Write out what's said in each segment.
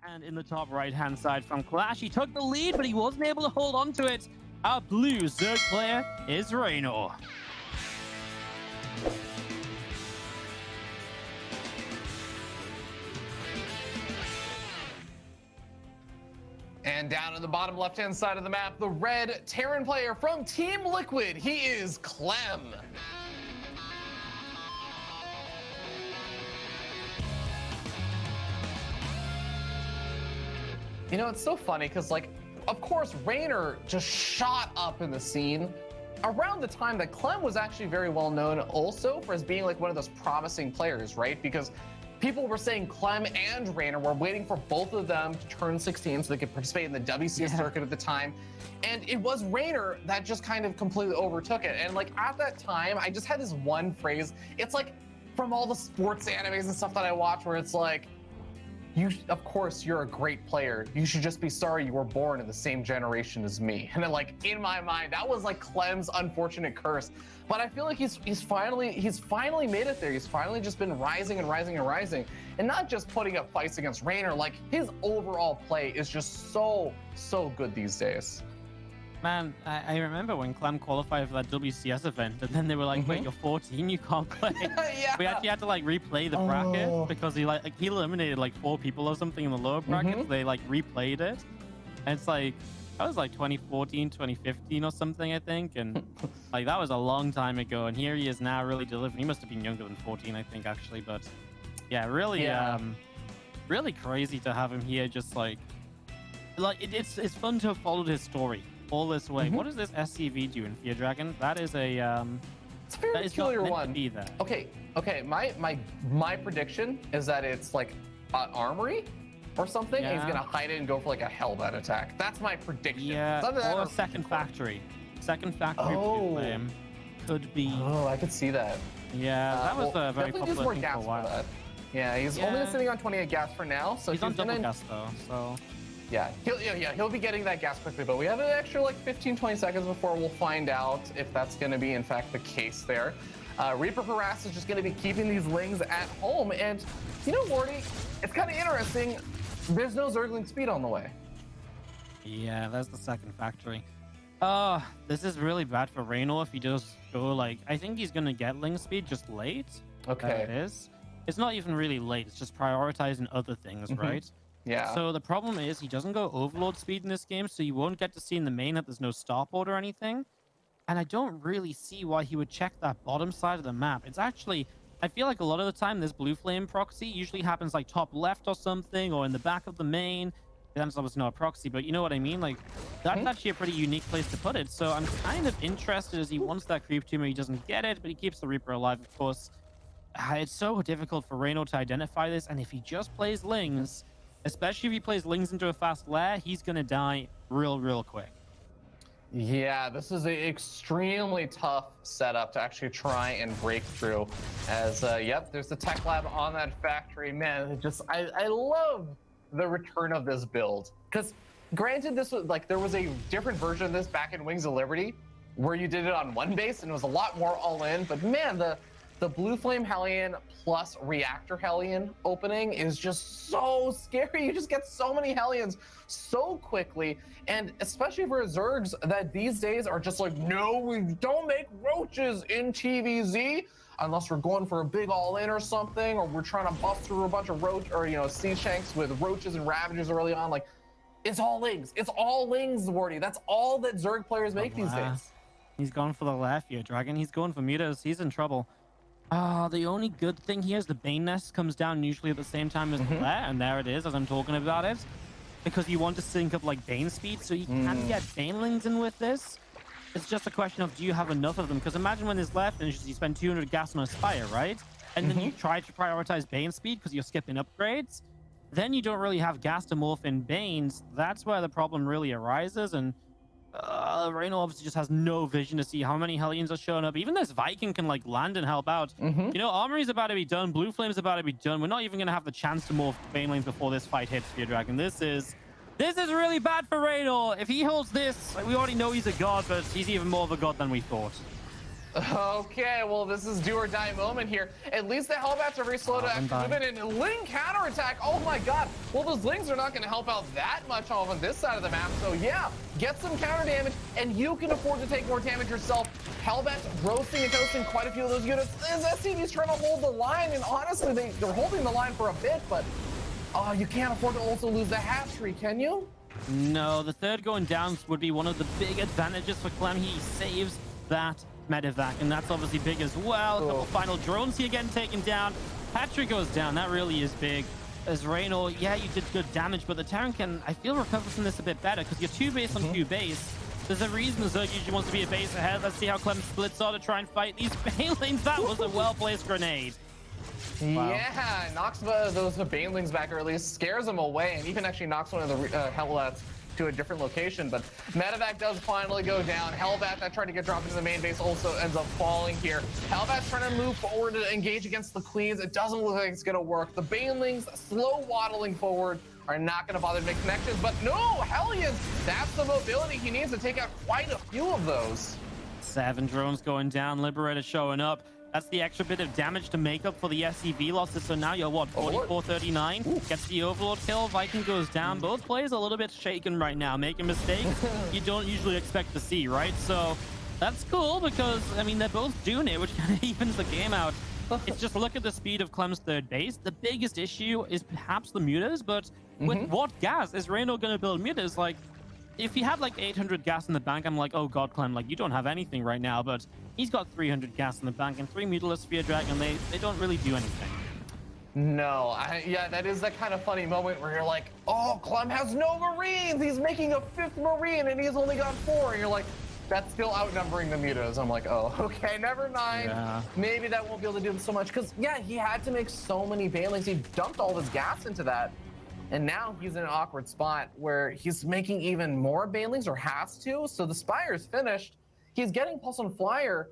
And in the top right-hand side from Clash, he took the lead, but he wasn't able to hold on to it. Our blue Zerg player is Reynor. And down in the bottom left-hand side of the map, the red Terran player from Team Liquid, he is Clem. You know, it's so funny because, like, of course, Reynor just shot up in the scene around the time that Clem was actually very well known also for as being like one of those promising players, right? Because people were saying Clem and Reynor were waiting for both of them to turn 16 so they could participate in the WCS circuit at the time. And it was Reynor that just kind of completely overtook it. And like at that time, I just had this one phrase. It's like from all the sports animes and stuff that I watch where it's like, of course, you're a great player. You should just be sorry you were born in the same generation as me. And then, like, in my mind, that was like Clem's unfortunate curse. But I feel like he's finally made it there. He's finally just been rising and rising and rising, and not just putting up fights against Reynor. Like his overall play is just so good these days. Man, I remember when Clem qualified for that WCS event, and then they were like, wait, you're 14, you can't play. Yeah. We actually had to like replay the bracket because he he eliminated like 4 people or something in the lower bracket. They like replayed it. And it's like, that was like 2014, 2015 or something, I think. And like, that was a long time ago. And here he is now really delivering. He must have been younger than 14, I think, actually. But yeah, really, really crazy to have him here. Just like it's fun to have followed his story all this way. What does this SCV do in Fear Dragon? That is a it's a very peculiar one. Be there. Okay. My prediction is that it's like an armory or something. And he's gonna hide it and go for like a Hellbat attack. That's my prediction. Yeah, or a second factory. Second factory flame could be. Oh, I could see that. Yeah, that was a very popular thing for a while. That. Yeah, he's only sitting on 28 gas for now, so he's on double gas though. So. Yeah, he'll be getting that gas quickly, but we have an extra like 15-20 seconds before we'll find out if that's going to be in fact the case there. Reaper Harass is just going to be keeping these Lings at home, and you know, Wardy, it's kind of interesting. There's no Zergling speed on the way. Yeah, that's the second factory. This is really bad for Reynor if he does go like, I think he's going to get Ling speed just late. Okay. It is. It's not even really late. It's just prioritizing other things, right? Yeah. So the problem is he doesn't go Overlord speed in this game, so you won't get to see in the main that there's no starport or anything. And I don't really see why he would check that bottom side of the map. It's actually, I feel like a lot of the time this blue flame proxy usually happens like top left or something, or in the back of the main. That's obviously not a proxy, but you know what I mean? Like, that's actually a pretty unique place to put it. So I'm kind of interested as he wants that creep tumor. He doesn't get it, but he keeps the Reaper alive, of course. It's so difficult for Reynor to identify this, and if he just plays Lings, especially if he plays Lings into a fast lair, he's going to die real quick. Yeah, this is an extremely tough setup to actually try and break through. As, yep, there's the tech lab on that factory. Man, I love the return of this build. Because granted, this was like, there was a different version of this back in Wings of Liberty where you did it on one base and it was a lot more all in. But man, the Blue Flame Hellion plus Reactor Hellion opening is just so scary. You just get so many Hellions so quickly, and especially for Zergs that these days are just like, no, we don't make roaches in TVZ unless we're going for a big all-in or something, or we're trying to bust through a bunch of roach or, you know, sea shanks with roaches and ravagers early on. Like, it's all Lings. It's all Lings, Wardy. That's all that Zerg players make these days. He's going for the left here, Dragon. He's going for Mutas. He's in trouble. The only good thing here is the Bane Nest comes down usually at the same time as the Lair, and there it is as I'm talking about it. Because you want to sync up like Bane speed, so you can get Banelings in with this. It's just a question of, do you have enough of them? Because imagine when this Lair finishes, you spend 200 gas on a Spire, right? And then you try to prioritize Bane speed because you're skipping upgrades. Then you don't really have gas to morph in Banes. That's where the problem really arises, and Reynor obviously just has no vision to see how many Hellions are showing up. Even this Viking can like land and help out. You know, Armory's about to be done. Blue Flame's about to be done. We're not even going to have the chance to morph Banelings before this fight hits Fear Dragon. This is really bad for Reynor. If he holds this, like, we already know he's a god, but he's even more of a god than we thought. Okay, well, this is do or die moment here. At least the Hellbats are very slow to actually move in. And Ling counterattack. Oh my god. Well, those Lings are not going to help out that much on this side of the map. So yeah, get some counter damage, and you can afford to take more damage yourself. Hellbats roasting and toasting quite a few of those units. As SCV's trying to hold the line, and honestly, they're holding the line for a bit, but you can't afford to also lose the hatchery, can you? No, the third going down would be one of the big advantages for Clem. He saves that medevac, and that's obviously big as well. A couple final drones here getting taken down. Patrick goes down. That really is big. As Reynor, yeah, you did good damage, but the Terran can, I feel, recover from this a bit better because you're 2 base on 2 base. There's a reason the Zerg usually wants to be a base ahead. Let's see how Clem splits out to try and fight these Banelings. That was a well-placed grenade. Wow. Yeah, knocks those Banelings back, or at least scares them away, and even actually knocks one of the Hellbats to a different location. But medevac does finally go down. Hellbat that tried to get dropped into the main base also ends up falling here. Hellbat's trying to move forward to engage against the Queens. It doesn't look like it's going to work. The Banelings, slow waddling forward, are not going to bother to make connections. But no, Hellions, that's the mobility he needs to take out quite a few of those. 7 drones going down, Liberator showing up. That's the extra bit of damage to make up for the SCV losses. So now you're, what, 44-39? Gets the Overlord kill. Viking goes down. Both players a little bit shaken right now, making mistakes you don't usually expect to see, right? So that's cool because, I mean, they're both doing it, which kind of evens the game out. It's just look at the speed of Clem's third base. The biggest issue is perhaps the mutas, but with what gas is Reynor going to build mutas? Like, if he had like 800 gas in the bank, I'm like, oh god, Clem, like you don't have anything right now. But he's got 300 gas in the bank and 3 Mutalisk Sphere Dragon. They don't really do anything. No, yeah, that is that kind of funny moment where you're like, oh, Clem has no Marines. He's making a 5th Marine and he's only got 4. And you're like, that's still outnumbering the mutas. I'm like, oh, okay, never mind. Yeah. Maybe that won't be able to do so much. Because, yeah, he had to make so many Banelings. He dumped all of his gas into that. And now he's in an awkward spot where he's making even more Banelings, or has to. So the Spire's finished. He's getting Pulse on Flyer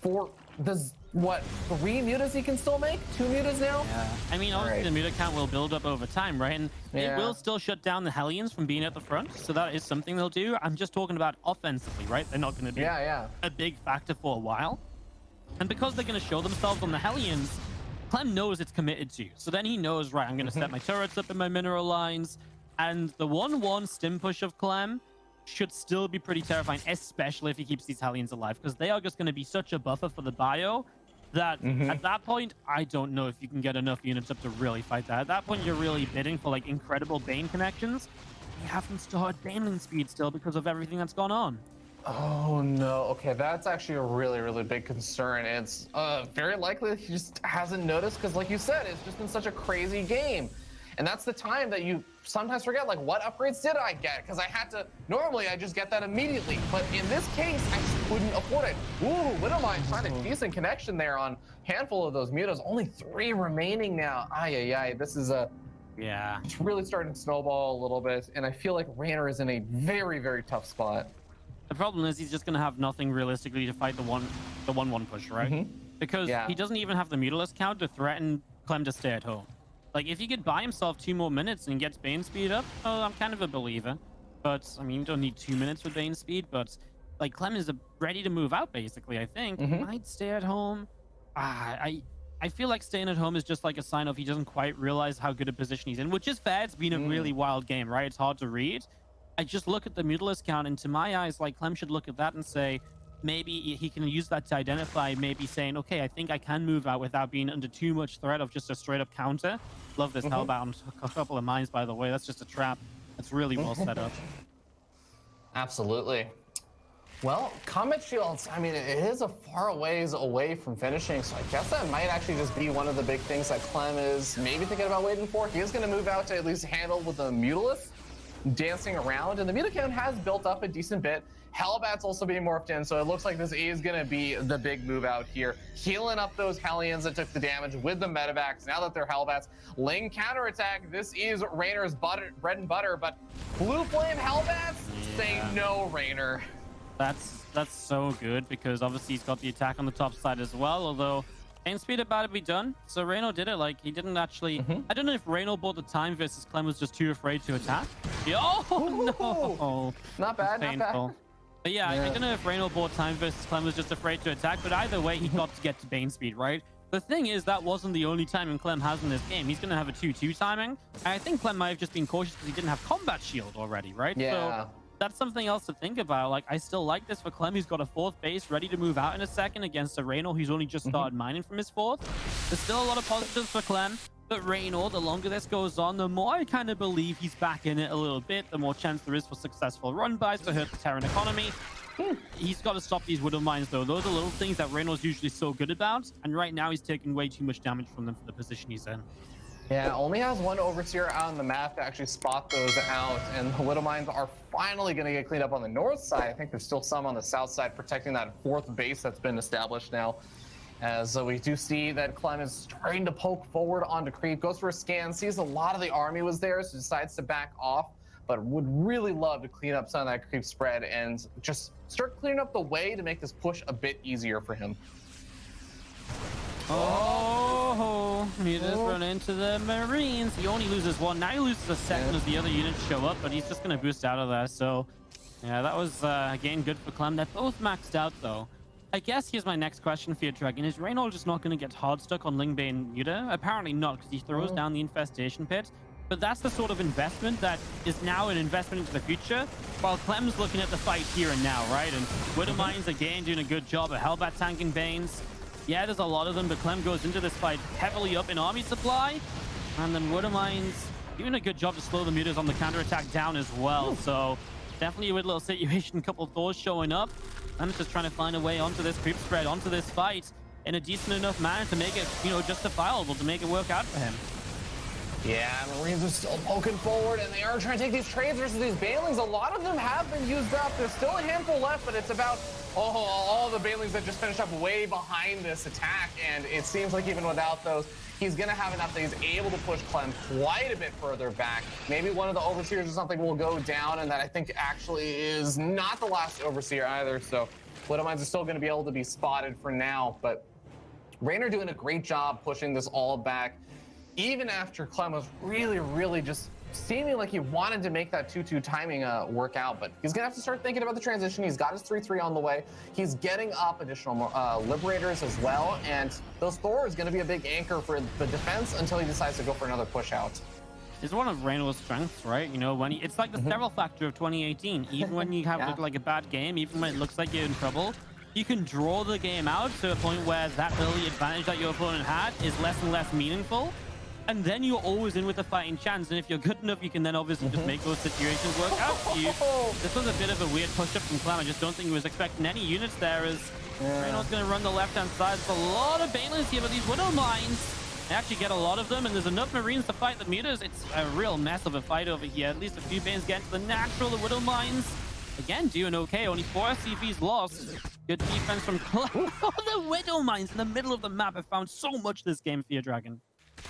for the, what, 3 mutas he can still make? 2 mutas now? Yeah. I mean, obviously the muta count will build up over time, right? And it will still shut down the Hellions from being at the front. So that is something they'll do. I'm just talking about offensively, right? They're not going to be a big factor for a while. And because they're going to show themselves on the Hellions, Clem knows it's committed to. So then he knows, right, I'm going to set my turrets up in my mineral lines. And the 1-1 stim push of Clem should still be pretty terrifying, especially if he keeps these Hellions alive, because they are just going to be such a buffer for the bio that at that point, I don't know if you can get enough units up to really fight that. At that point, you're really bidding for like incredible Bane connections. You haven't started Baneling speed still because of everything that's gone on. Oh no, okay, that's actually a really, really big concern. It's very likely he just hasn't noticed because, like you said, it's just been such a crazy game. And that's the time that you sometimes forget, like, what upgrades did I get? Because I had to, normally I just get that immediately. But in this case, I just couldn't afford it. Ooh, Widowmine trying a decent connection there on a handful of those mutas. Only 3 remaining now. Ay, this is it's really starting to snowball a little bit. And I feel like Reynor is in a very, very tough spot. The problem is he's just going to have nothing realistically to fight the 1-1 push, right? Because he doesn't even have the Mutalisk count to threaten Clem to stay at home. Like, if he could buy himself 2 more minutes and gets Bane speed up, oh, I'm kind of a believer. But, I mean, you don't need 2 minutes with Bane speed, but, like, Clem is ready to move out, basically, I think. Might stay at home. I feel like staying at home is just like a sign of he doesn't quite realize how good a position he's in, which is fair. It's been a really wild game, right? It's hard to read. I just look at the Mutalisk count, and to my eyes, like, Clem should look at that and say, maybe he can use that to identify, maybe saying, okay, I think I can move out without being under too much threat of just a straight-up counter. Love this Hellbound on a couple of mines, by the way. That's just a trap. That's really well set up. Absolutely. Well, Combat Shields, I mean, it is a far ways away from finishing, so I guess that might actually just be one of the big things that Clem is maybe thinking about waiting for. He is going to move out to at least handle with the Mutalisk dancing around, and the muta count has built up a decent bit. Hellbat's also being morphed in, so it looks like this is going to be the big move out here. Healing up those Hellions that took the damage with the medevacs. Now that they're Hellbats, Ling counterattack. This is Reynor's bread and butter, but Blue Flame Hellbats say no, Reynor. That's so good, because obviously he's got the attack on the top side as well, although Bane speed about to be done. So Reynor did it. Like, he didn't actually... I don't know if Reynor bought the time versus Clem was just too afraid to attack. Oh, no! Not bad, not bad. But yeah, I don't know if Reynor bought time versus Clem was just afraid to attack, but either way, he got to get to Bane speed, right? The thing is, that wasn't the only timing Clem has in this game. He's going to have a 2-2 timing. And I think Clem might have just been cautious because he didn't have combat shield already, right? Yeah. So that's something else to think about. Like, I still like this for Clem. He's got a 4th base ready to move out in a second against a Reynor who's only just started mining from his 4th. There's still a lot of positives for Clem. But Reynor, the longer this goes on, the more I kind of believe he's back in it a little bit, the more chance there is for successful run-bys to hurt the Terran economy. He's got to stop these Widow Mines, though. Those are little things that Reynor's usually so good about. And right now, he's taking way too much damage from them for the position he's in. Yeah, only has one Overseer out on the map to actually spot those out. And the Widow Mines are finally going to get cleaned up on the north side. I think there's still some on the south side protecting that 4th base that's been established now. As we do see that Clem is trying to poke forward onto creep, goes for a scan, sees a lot of the army was there, so decides to back off, but would really love to clean up some of that creep spread and just start cleaning up the way to make this push a bit easier for him. Oh, he just run into the Marines. He only loses 1. Now he loses a 2nd as the other units show up, but he's just going to boost out of there. So, yeah, that was, again, good for Clem. They're both maxed out, though. I guess here's my next question for you, Dragon. Is Reynor just not going to get hard stuck on Lingbane Muta? Apparently not, because he throws down the infestation pit. But that's the sort of investment that is now an investment into the future, while Clem's looking at the fight here and now, right? And Widow Mines, again, doing a good job of Hellbat tanking Banes. Yeah, there's a lot of them, but Clem goes into this fight heavily up in army supply. And then Widow Mines doing a good job to slow the Mutas on the counterattack down as well. So definitely a weird little situation. A couple of Thors showing up. I'm just trying to find a way onto this creep spread, onto this fight in a decent enough manner to make it, you know, justifiable, to make it work out for him. Yeah, Marines are still poking forward, and they are trying to take these trades versus these Banelings. A lot of them have been used up. There's still a handful left, but it's about all the Banelings that just finished up way behind this attack, and it seems like even without those, he's going to have enough that he's able to push Clem quite a bit further back. Maybe one of the Overseers or something will go down, and that I think actually is not the last Overseer either, so Widow Mines are still going to be able to be spotted for now, but Reynor doing a great job pushing this all back, even after Clem was really just seeming like he wanted to make that 2-2 timing work out, but he's gonna have to start thinking about the transition. He's got his 3-3 on the way. He's getting up additional Liberators as well, and those Thor is gonna be a big anchor for the defense until he decides to go for another push out. It's one of Reynor's strengths, right? You know, when it's like the sterile factor of 2018. Even when you have like a bad game, even when it looks like you're in trouble, you can draw the game out to a point where that early advantage that your opponent had is less and less meaningful. And then you're always in with a fighting chance. And if you're good enough, you can then obviously just make those situations work out for you. This was a bit of a weird push-up from Clem. I just don't think he was expecting any units there, as Reynor's going to run the left-hand side. There's a lot of Banelings here, but these Widow Mines, they actually get a lot of them, and there's enough Marines to fight the Mutas. It's a real mess of a fight over here. At least a few Banes get into the natural. The Widow Mines, again, doing okay. Only 4 SCVs lost. Good defense from Clem. The Widow Mines in the middle of the map have found so much this game for you, Dragon.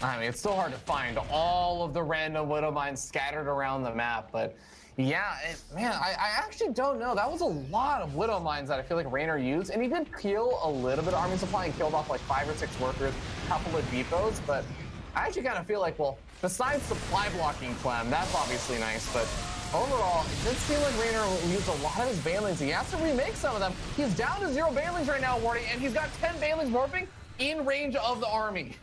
I mean, it's still hard to find all of the random Widow Mines scattered around the map, but yeah, man, I actually don't know. That was a lot of Widow Mines that I feel like Reynor used, and he did kill a little bit of army supply and killed off like 5 or 6 workers, a couple of depots, but I actually kind of feel like, well, besides supply blocking Clem, that's obviously nice, but overall, it did seem like Reynor used a lot of his Banelings. He has to remake some of them. He's down to 0 Banelings right now, Wardy, and he's got 10 Banelings morphing in range of the army.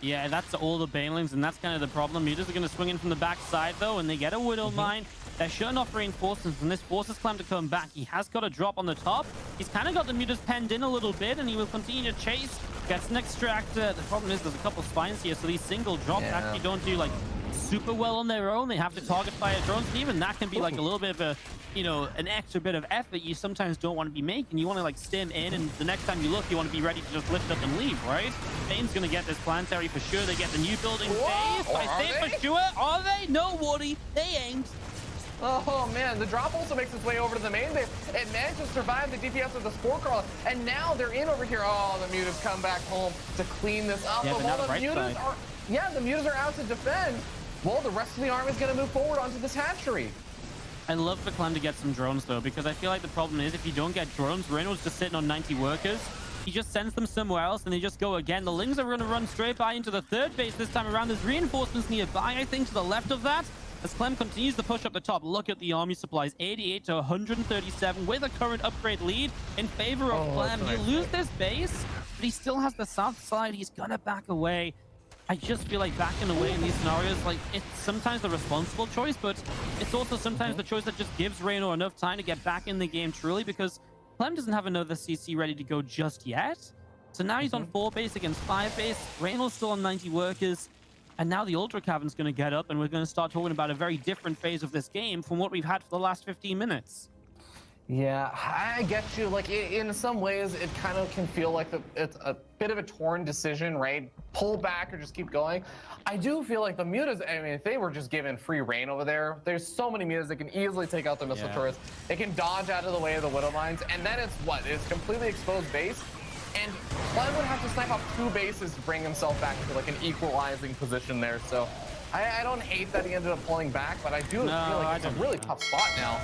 Yeah, that's all the Banelings, and that's kind of the problem. Mutas are going to swing in from the backside, though, and they get a Widow Mine. They're shutting off reinforcements, and this forces Clem to come back. He has got a drop on the top. He's kind of got the Mutas penned in a little bit, and he will continue to chase. Gets an extractor. The problem is there's a couple spines here, so these single drops actually don't do, like, super well on their own. They have to target fire drones, and even that can be, like, a little bit of a, you know, an extra bit of effort you sometimes don't want to be making. You want to, like, stim in, and the next time you look, you want to be ready to just lift up and leave, right? Bane's going to get this planetary for sure. They get the new building phase. I say it for sure. Are they? No, Woody. They ain't. Oh man, the drop also makes its way over to the main base. It managed to survive the DPS of the Spore Crawler, and now they're in over here. Oh, the Mutas come back home to clean this up. Yeah, but while the Mutas are, the Mutas are out to defend, well, the rest of the army is going to move forward onto this hatchery. I love for Clem to get some drones, though, because I feel like the problem is if you don't get drones, Reynor's just sitting on 90 workers. He just sends them somewhere else, and they just go again. The Lings are going to run straight by into the 3rd base this time around. There's reinforcements nearby, I think, to the left of that. As Clem continues to push up the top, look at the army supplies, 88 to 137 with a current upgrade lead in favor of Clem. You lose this base, but he still has the south side. He's gonna back away. I just feel like backing away in these scenarios, like, it's sometimes the responsible choice, but it's also sometimes the choice that just gives Reynor enough time to get back in the game truly, because Clem doesn't have another CC ready to go just yet. So now he's on 4 base against 5 base. Reynor's still on 90 workers. And now the Ultra Cavern's going to get up, and we're going to start talking about a very different phase of this game from what we've had for the last 15 minutes. Yeah, I get you. Like, in some ways, it kind of can feel like it's a bit of a torn decision, right? Pull back or just keep going. I do feel like the mutas, I mean, if they were just given free reign over there, there's so many mutas that can easily take out the missile turrets. They can dodge out of the way of the Widow Mines, and then it's what? It's completely exposed base. And Clem would have to snipe off 2 bases to bring himself back to like an equalizing position there. So I don't hate that he ended up pulling back, but I do feel like it's a really tough spot now.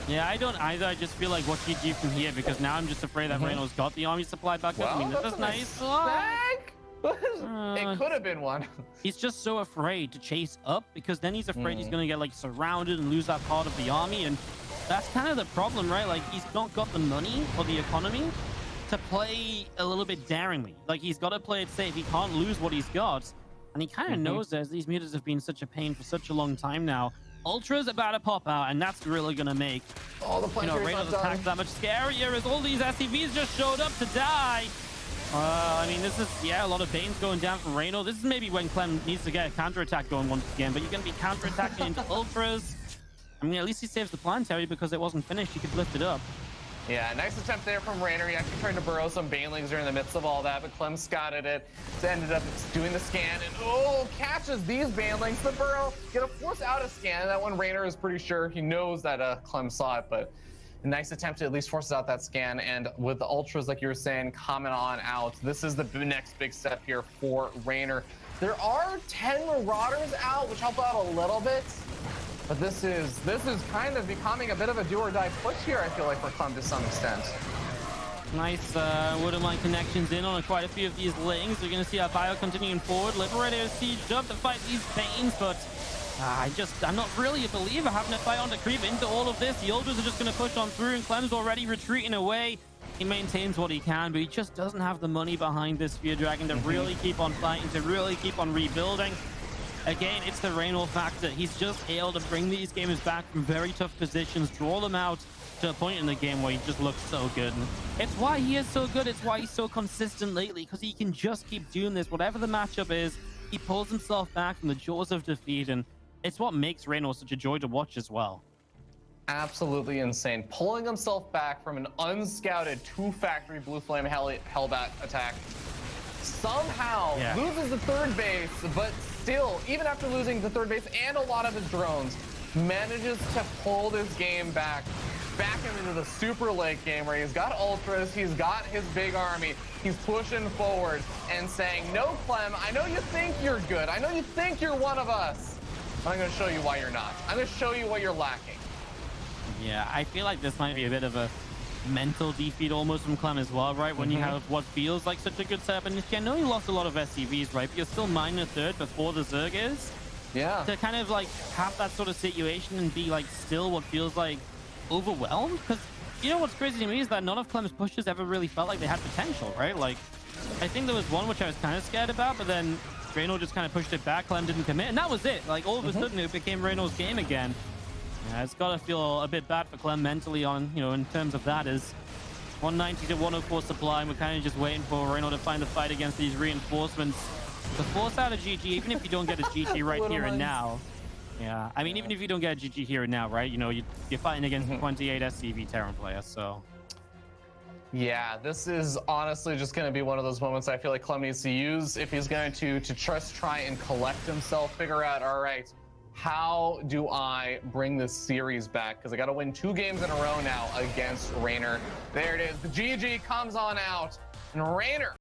Yeah, I don't either. I just feel like what do you do from here? Because now I'm just afraid that Reynor's got the army supply back up. I mean, this is nice. It could have been one. He's just so afraid to chase up, because then he's afraid he's going to get like surrounded and lose that part of the army. And that's kind of the problem, right? Like, he's not got the money or the economy to play a little bit daringly. Like, he's got to play it safe. He can't lose what he's got. And he kind of knows that these mutas have been such a pain for such a long time now. Ultra's about to pop out, and that's really going to make, Reynor's attack that much scarier as all these SCVs just showed up to die. I mean, this is, a lot of Banes going down from Reynor. This is maybe when Clem needs to get a counterattack going once again, but you're going to be counterattacking into Ultras. I mean, at least he saves the planetary because it wasn't finished. He could lift it up. Yeah, nice attempt there from Reynor. He actually tried to burrow some Banelings during the midst of all that, but Clem scouted it. So ended up doing the scan and catches these Banelings. The burrow, gonna force out a scan. That one Reynor is pretty sure he knows that Clem saw it, but a nice attempt to at least force out that scan. And with the Ultras, like you were saying, coming on out, this is the next big step here for Reynor. There are 10 Marauders out, which help out a little bit. But this is kind of becoming a bit of a do or die push here, I feel like, for Clem to some extent. Nice Widow Mine connections in on quite a few of these lings. We're going to see our bio continuing forward. Liberator is sieged up to fight these Banes, but I'm not really a believer having a fight on to creep into all of this. The Ultras are just going to push on through, and Clem's already retreating away. He maintains what he can, but he just doesn't have the money behind this Spear Dragon to really keep on fighting, to really keep on rebuilding. Again, it's the Reynor factor. He's just able to bring these gamers back from very tough positions, draw them out to a point in the game where he just looks so good. And it's why he is so good. It's why he's so consistent lately, because he can just keep doing this. Whatever the matchup is, he pulls himself back from the jaws of defeat, and it's what makes Reynor such a joy to watch as well. Absolutely insane. Pulling himself back from an unscouted 2-factory Blue Flame Hellbat attack. Somehow loses the 3rd base, but still, even after losing the 3rd base and a lot of his drones, manages to pull this game back into the super late game where he's got Ultras, he's got his big army, he's pushing forward and saying, no, Clem, I know you think you're good, I know you think you're one of us, but I'm going to show you why you're not. I'm going to show you what you're lacking. Yeah, I feel like this might be a bit of a mental defeat almost from Clem as well, right? When you have what feels like such a good setup, and I know you lost a lot of SCVs, right? But you're still minor 3rd before the Zerg is. Yeah. To kind of like have that sort of situation and be like still what feels like overwhelmed, because you know what's crazy to me is that none of Clem's pushes ever really felt like they had potential, right? Like, I think there was one which I was kind of scared about, but then Reynor just kind of pushed it back, Clem didn't commit, and that was it. Like, all of a sudden it became Reynor's game again. Yeah, it's got to feel a bit bad for Clem mentally on, in terms of that. Is 190 to 104 supply, and we're kind of just waiting for Reynor to find the fight against these reinforcements to force out a GG, even if you don't get a GG right here and now. Yeah, I mean, even if you don't get a GG here and now, right? You're fighting against 28 SCV Terran players, so. Yeah, this is honestly just going to be one of those moments I feel like Clem needs to use if he's going to just try and collect himself, figure out, all right, how do I bring this series back? Because I got to win 2 games in a row now against Reynor. There it is. The GG comes on out, and Reynor